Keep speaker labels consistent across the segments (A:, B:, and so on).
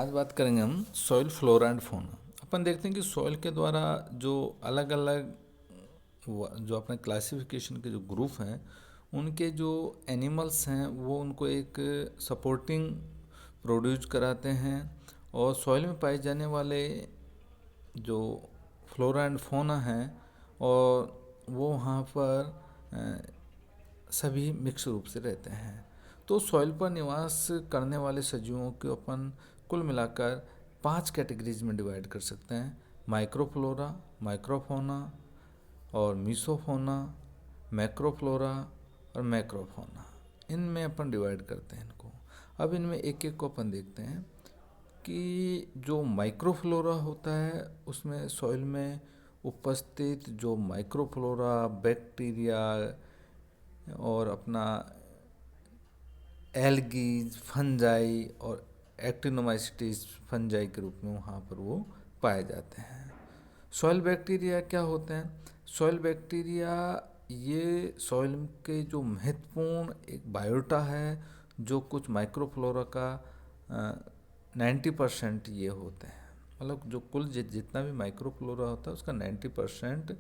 A: आज बात करेंगे हम सॉइल फ्लोरा एंड फौना। अपन देखते हैं कि सॉइल के द्वारा जो अलग अलग जो अपने क्लासिफिकेशन के जो ग्रुप हैं उनके जो एनिमल्स हैं वो उनको एक सपोर्टिंग प्रोड्यूस कराते हैं। और सॉइल में पाए जाने वाले जो फ्लोरा एंड फौना हैं और वो वहाँ पर सभी मिक्स रूप से रहते हैं। तो सॉइल पर निवास करने वाले सजीवों को अपन कुल मिलाकर 5 कैटेगरीज में डिवाइड कर सकते हैं: माइक्रोफ्लोरा, माइक्रोफोना और मीसोफोना, मैक्रोफ्लोरा और मैक्रोफोना। इनमें अपन डिवाइड करते हैं इनको। अब इनमें एक एक को अपन देखते हैं कि जो माइक्रोफ्लोरा होता है उसमें सॉइल में उपस्थित जो माइक्रोफ्लोरा, बैक्टीरिया और अपना एल्गीज, फंजाई और एक्टिनोमाइसिटीज फंजाई के रूप में वहाँ पर वो पाए जाते हैं। सॉइल बैक्टीरिया क्या होते हैं? सॉइल बैक्टीरिया ये सॉइल के जो महत्वपूर्ण एक बायोटा है, जो कुछ माइक्रोफ्लोरा का 90% ये होते हैं। मतलब जो कुल जितना भी माइक्रोफ्लोरा होता है उसका 90%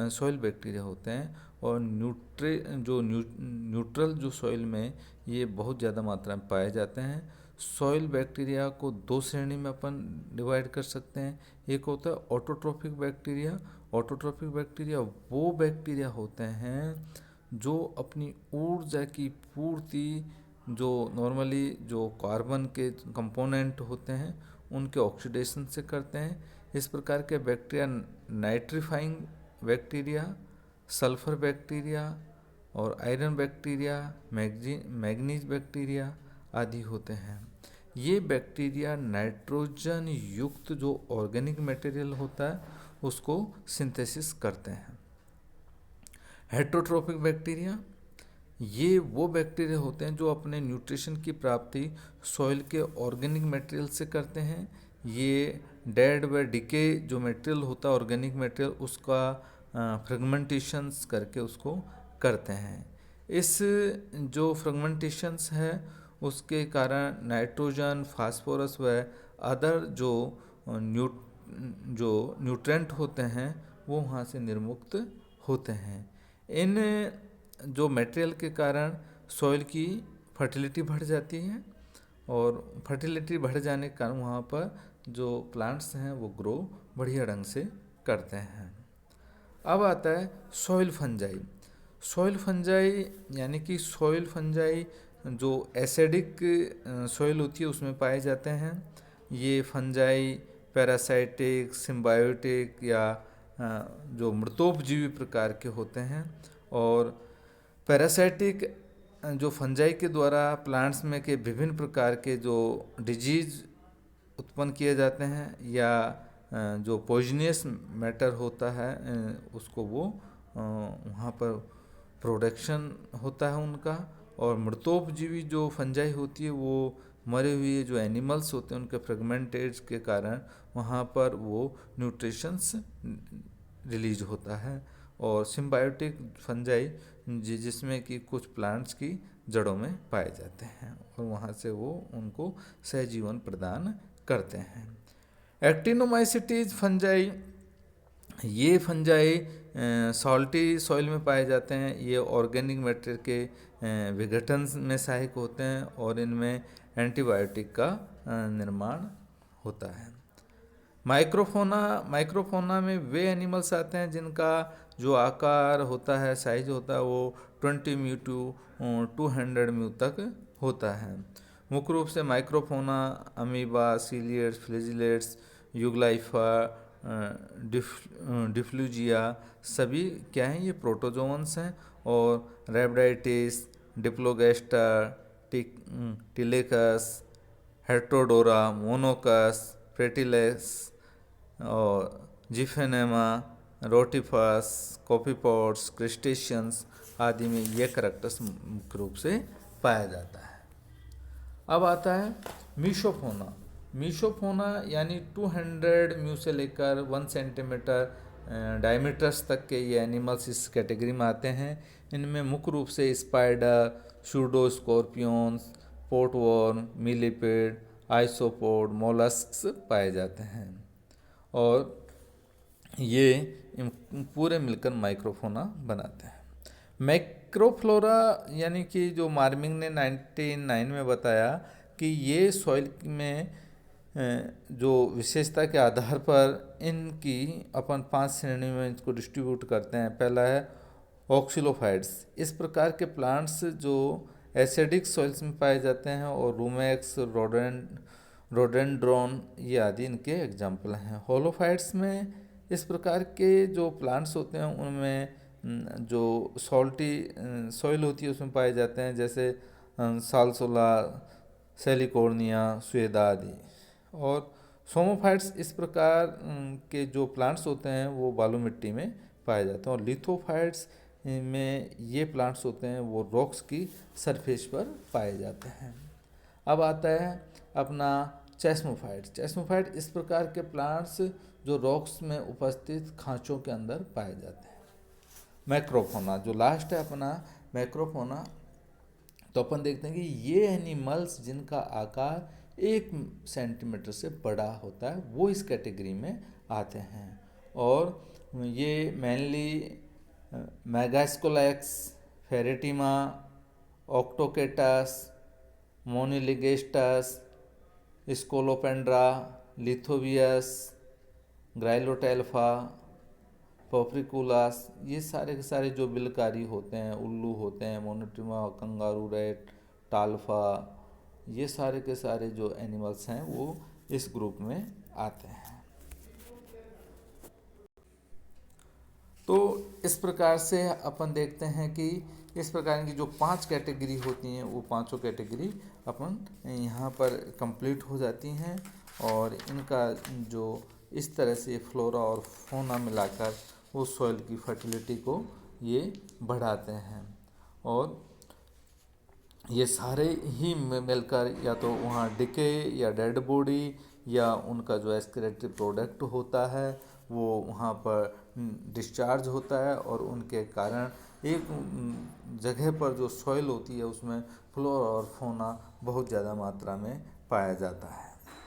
A: सॉइल बैक्टीरिया होते हैं। और न्यूट्रल जो सॉइल में ये बहुत ज़्यादा मात्रा में पाए जाते हैं। सॉइल बैक्टीरिया को 2 श्रेणी में अपन डिवाइड कर सकते हैं। एक होता है ऑटोट्रोफिक बैक्टीरिया। ऑटोट्रोफिक बैक्टीरिया वो बैक्टीरिया होते हैं जो अपनी ऊर्जा की पूर्ति जो नॉर्मली जो कार्बन के कंपोनेंट होते हैं उनके ऑक्सीडेशन से करते हैं। इस प्रकार के bacteria nitrifying bacteria, sulphur bacteria और आयरन बैक्टीरिया, मैग्नीज बैक्टीरिया आदि होते हैं। ये बैक्टीरिया नाइट्रोजन युक्त जो ऑर्गेनिक मटेरियल होता है उसको सिंथेसिस करते हैं। हेट्रोट्रोफिक बैक्टीरिया ये वो बैक्टीरिया होते हैं जो अपने न्यूट्रिशन की प्राप्ति सॉइल के ऑर्गेनिक मटेरियल से करते हैं। ये डेड व डिके जो मटेरियल होता है ऑर्गेनिक मटेरियल उसका फ्रेगमेंटेशंस करके उसको करते हैं। इस जो फ्रेगमेंटेशंस है उसके कारण नाइट्रोजन, फास्फोरस व अदर जो न्यूट्रेंट होते हैं वो वहाँ से निर्मुक्त होते हैं। इन जो मटेरियल के कारण सॉइल की फर्टिलिटी बढ़ जाती है और फर्टिलिटी बढ़ जाने के कारण वहाँ पर जो प्लांट्स हैं वो ग्रो बढ़िया ढंग से करते हैं। अब आता है सॉइल फंजाई। सॉइल फंजाई यानी कि सॉइल फंजाई जो एसिडिक सॉइल होती है उसमें पाए जाते हैं। ये फंजाई पैरासाइटिक, सिम्बायोटिक या जो मृतोपजीवी प्रकार के होते हैं। और पैरासाइटिक जो फंजाई के द्वारा प्लांट्स में के विभिन्न प्रकार के जो डिजीज उत्पन्न किए जाते हैं या जो पॉइजनियस मैटर होता है उसको वो वहाँ पर प्रोडक्शन होता है उनका। और मृतोपजीवी जो फंजाई होती है वो मरे हुए जो एनिमल्स होते हैं उनके फ्रेगमेंटेज के कारण वहाँ पर वो न्यूट्रिशंस रिलीज होता है। और सिम्बायोटिक फंजाई जिसमें कि कुछ प्लांट्स की जड़ों में पाए जाते हैं और वहाँ से वो उनको सहजीवन प्रदान करते हैं। एक्टिनोमाइसिटीज फंजाई ये फंजाई सॉल्टी सॉइल में पाए जाते हैं। ये ऑर्गेनिक मैटर के विघटन में सहायक होते हैं और इनमें एंटीबायोटिक का निर्माण होता है। माइक्रोफोना में वे एनिमल्स आते हैं जिनका जो आकार होता है, साइज होता है वो 20 म्यू टू 200 म्यू तक होता है। मुख्य रूप से माइक्रोफोना अमीबा, सीलियड्स, फ्लैजिलेट्स, यूग्लाइफा, डिफ्लूजिया सभी क्या हैं? ये प्रोटोजोअन्स हैं। और रैबिडाइटिस, डिप्लोगैस्टा, टिलेकस, हेट्रोडोरा, मोनोकस, प्रेटिलेस और जिफेनेमा, रोटिफास, कॉपीपॉड्स, क्रिस्टेशियंस आदि में ये करैक्टर्स मुख्य रूप से पाया जाता है। अब आता है मीसोफोना। मीसोफोना यानी 200 म्यू से लेकर 1 सेंटीमीटर डायमीटर्स तक के ये एनिमल्स इस कैटेगरी में आते हैं। इनमें मुख्य रूप से spider, pseudoscorpions, potworm, millipede isopod, molluscs पाए जाते हैं। और ये पूरे मिलकर माइक्रोफोना बनाते हैं। मैक्रोफ्लोरा यानी कि जो मार्मिंग ने 1999 में बताया कि ये सॉइल में जो विशेषता के आधार पर इनकी अपन 5 श्रेणी में इसको डिस्ट्रीब्यूट करते हैं। पहला है ऑक्सिलोफाइड्स। इस प्रकार के प्लांट्स जो एसिडिक सॉइल्स में पाए जाते हैं, और रूमेक्स, रोडेंड्रॉन ये आदि इनके एग्जाम्पल हैं। होलोफाइट्स में इस प्रकार के जो प्लांट्स होते हैं उनमें जो सॉल्टी सॉइल होती है उसमें पाए जाते हैं, जैसे सालसोला, सेलिकोर्निया, स्वेदा आदि। और सोमोफाइट्स इस प्रकार के जो प्लांट्स होते हैं वो बालू मिट्टी में पाए जाते हैं। और लिथोफाइट्स में ये प्लांट्स होते हैं वो रॉक्स की सरफेस पर पाए जाते हैं। अब आता है अपना चेस्मोफाइट। चेस्मोफाइट इस प्रकार के प्लांट्स जो रॉक्स में उपस्थित खांचों के अंदर पाए जाते हैं। मैक्रोफोना जो लास्ट है अपना मैक्रोफोना, तो अपन देखते हैं कि ये एनिमल्स जिनका आकार 1 सेंटीमीटर से बड़ा होता है वो इस कैटेगरी में आते हैं। और ये मेनली मैगास्कोलैक्स, फेरेटिमा, ऑक्टोकेटस, मोनिलिगेस्टस, स्कोलोपेंड्रा, लिथोवियस, ग्राइलोटेल्फा, पोफ्रिकुलास, ये सारे के सारे जो बिलकारी होते हैं, उल्लू होते हैं, मोनोट्रिमा, कंगारू रैट, टाल्फा, ये सारे के सारे जो एनिमल्स हैं वो इस ग्रुप में आते हैं। तो इस प्रकार से अपन देखते हैं कि इस प्रकार की जो 5 कैटेगरी होती हैं वो पांचों कैटेगरी अपन यहाँ पर कंप्लीट हो जाती हैं। और इनका जो इस तरह से फ्लोरा और फौना मिलाकर वो सॉइल की फर्टिलिटी को ये बढ़ाते हैं। और ये सारे ही मिलकर या तो वहाँ डिके या डेड बॉडी या उनका जो एक्सक्रीटरी प्रोडक्ट होता है वो वहाँ पर डिस्चार्ज होता है, और उनके कारण एक जगह पर जो सॉइल होती है उसमें फ्लोरा और फौना बहुत ज़्यादा मात्रा में पाया जाता है।